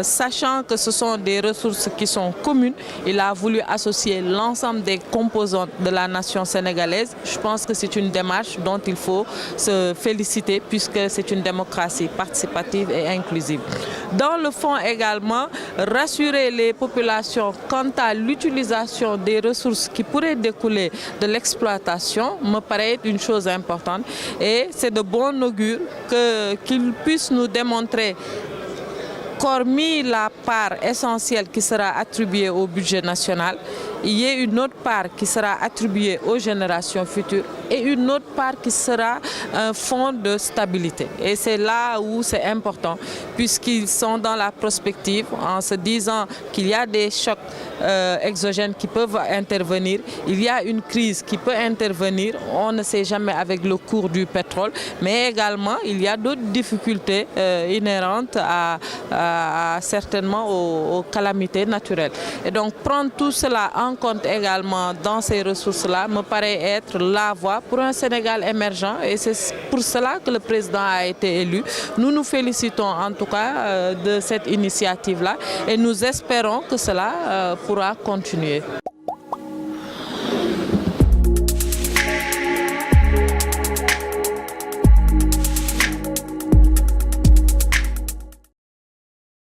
sachant que ce sont des ressources qui sont communes, il a voulu associer l'ensemble des composantes de la nation sénégalaise. Je pense que c'est une démarche dont il faut se féliciter puisque c'est une démocratie participative et inclusive. Dans le fond également, rassurer les populations quant à l'utilisation des ressources qui pourraient découler de l'exploitation me paraît être une chose importante et c'est de bon augure qu'ils puissent nous démontrer qu'hormis la part essentielle qui sera attribuée au budget national, il y a une autre part qui sera attribuée aux générations futures et une autre part qui sera un fonds de stabilité. Et c'est là où c'est important, puisqu'ils sont dans la prospective en se disant qu'il y a des chocs exogènes qui peuvent intervenir, il y a une crise qui peut intervenir, on ne sait jamais avec le cours du pétrole, mais également il y a d'autres difficultés inhérentes certainement aux calamités naturelles. Et donc prendre tout cela en compte également dans ces ressources-là me paraît être la voie pour un Sénégal émergent et c'est pour cela que le président a été élu. Nous nous félicitons en tout cas de cette initiative-là et nous espérons que cela pourra continuer.